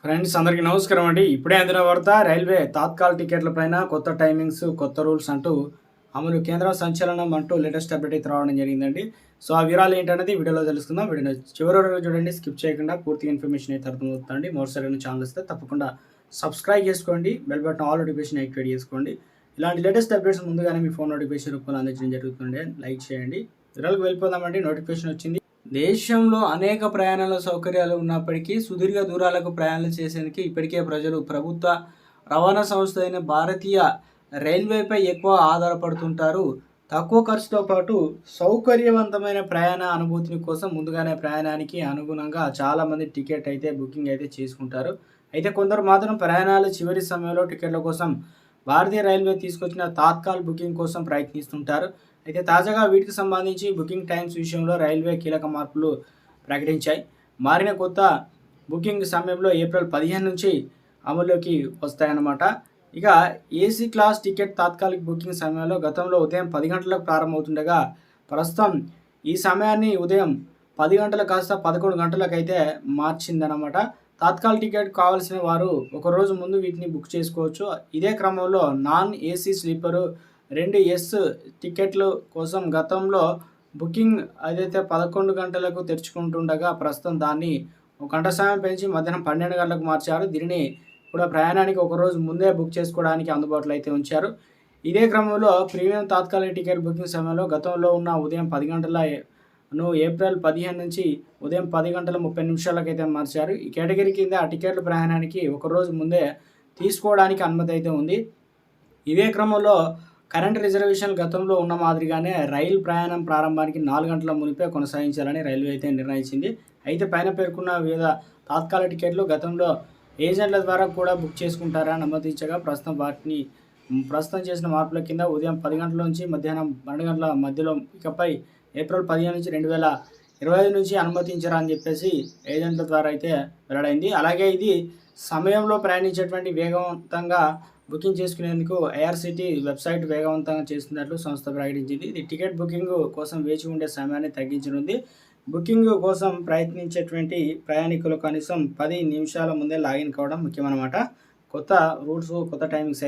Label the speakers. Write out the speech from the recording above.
Speaker 1: Friends అందరికీ నమస్కారం అండి. ఇప్పుడే అందిన వార్త రైల్వే తాత్కాల్ టికెట్ల పైన కొత్త టైమింగ్స్, కొత్త రూల్స్ అంటూ అమలు కేంద్ర సంచలనం అంటూ లేటెస్ట్ అప్డేట్ అయితే రావడం జరిగిందండి. సో ఆ వివరాలు ఏంటనేది వీడియోలో తెలుసుకుందాం. వీడియోని చివరి వరకు చూడండి, స్కిప్ చేయకుండా పూర్తి ఇన్ఫర్మేషన్ అయితే అర్థమవుతుందండి. మరోసారి ఛానల్ వస్తే తప్పకుండా సబ్స్క్రైబ్ చేసుకోండి, bell button all notification activate చేసుకోండి. ఇలాంటి లేటెస్ట్ అప్డేట్స్ ముందుగానే మీ ఫోన్ నోటిఫికేషన్ రూపంలో అందించడం జరుగుతుంది. లైక్ చేయండి. వివరాలకు వెళ్ళిపోదామండి. నోటిఫికేషన్ వచ్చింది. దేశంలో అనేక ప్రయాణాల సౌకర్యాలు ఉన్నప్పటికీ సుదీర్ఘ దూరాలకు ప్రయాణాలు చేసేందుకు ఇప్పటికే ప్రజలు ప్రభుత్వ రవాణా సంస్థ అయిన భారతీయ రైల్వేపై ఎక్కువ ఆధారపడుతుంటారు. తక్కువ ఖర్చుతో పాటు సౌకర్యవంతమైన ప్రయాణ అనుభూతిని కోసం ముందుగానే ప్రయాణానికి అనుగుణంగా చాలామంది టికెట్ అయితే బుకింగ్ అయితే చేసుకుంటారు. అయితే కొందరు మాత్రం ప్రయాణాల చివరి సమయంలో టికెట్ల కోసం భారతీయ రైల్వే తీసుకొచ్చిన తాత్కాల్ బుకింగ్ కోసం ప్రయత్నిస్తుంటారు. అయితే తాజాగా వీటికి సంబంధించి బుకింగ్ టైమ్స్ విషయంలో రైల్వే కీలక మార్పులు ప్రకటించాయి. మారిన కొత్త బుకింగ్ సమయంలో ఏప్రిల్ 15 నుంచి అమల్లోకి వస్తాయన్నమాట. ఇక ఏసీ క్లాస్ టికెట్ తాత్కాలిక బుకింగ్ సమయంలో గతంలో ఉదయం 10 గంటలకు ప్రారంభమవుతుండగా ప్రస్తుతం ఈ సమయాన్ని ఉదయం 10 గంటలు కాస్త 11 గంటలకైతే మార్చిందన్నమాట. తాత్కాల్ టికెట్ కావాల్సిన వారు ఒకరోజు ముందు వీటిని బుక్ చేసుకోవచ్చు. ఇదే క్రమంలో నాన్ ఏసీ స్లీపరు 2S టికెట్ల కోసం గతంలో బుకింగ్ అదైతే 11 గంటలకు తెరుచుకుంటుండగా ప్రస్తుతం దాన్ని ఒక గంట సమయం పెంచి మధ్యాహ్నం 12 గంటలకు మార్చారు. దీనిని కూడా ప్రయాణానికి ఒకరోజు ముందే బుక్ చేసుకోవడానికి అందుబాటులో అయితే ఉంచారు. ఇదే క్రమంలో ప్రీమియం తాత్కాలిక టికెట్ బుకింగ్ సమయంలో గతంలో ఉన్న ఉదయం 10 గంటలను ఏప్రిల్ 15 నుంచి ఉదయం 10 గంటల 30 నిమిషాలకైతే మార్చారు. ఈ కేటగిరీ కింద ఆ టికెట్ల ప్రయాణానికి ఒకరోజు ముందే తీసుకోవడానికి అనుమతి అయితే ఉంది. ఇదే క్రమంలో కరెంట్ రిజర్వేషన్ గతంలో ఉన్న మాదిరిగానే రైలు ప్రయాణం ప్రారంభానికి 4 గంటల మునిపే కొనసాగించాలని రైల్వే అయితే నిర్ణయించింది. అయితే పైన పేర్కొన్న వివిధ తాత్కాలిక టికెట్లు గతంలో ఏజెంట్ల ద్వారా కూడా బుక్ చేసుకుంటారని అనుమతించగా ప్రస్తుతం చేసిన మార్పుల కింద ఉదయం 10 గంటల నుంచి మధ్యాహ్నం 12 గంటల మధ్యలో ఇకపై ఏప్రిల్ 15 నుంచి 2025 నుంచి అనుమతించారని చెప్పేసి ఏజెంట్ల ద్వారా అయితే వెల్లడైంది. అలాగే ఇది సమయంలో ప్రయాణించేటువంటి వేగవంతంగా బుకింగ్ చేసుకునేందుకు ఐఆర్సిటీ వెబ్సైట్ వేగవంతంగా చేస్తున్నట్లు సంస్థ ప్రకటించింది. ఇది టికెట్ బుకింగ్ కోసం వేచి ఉండే సమయాన్ని తగ్గించనుంది. బుకింగ్ కోసం ప్రయత్నించేటువంటి ప్రయాణికులు కనీసం 10 నిమిషాల ముందే లాగిన్ కావడం ముఖ్యమన్నమాట. కొత్త రూట్స్, కొత్త టైమింగ్స్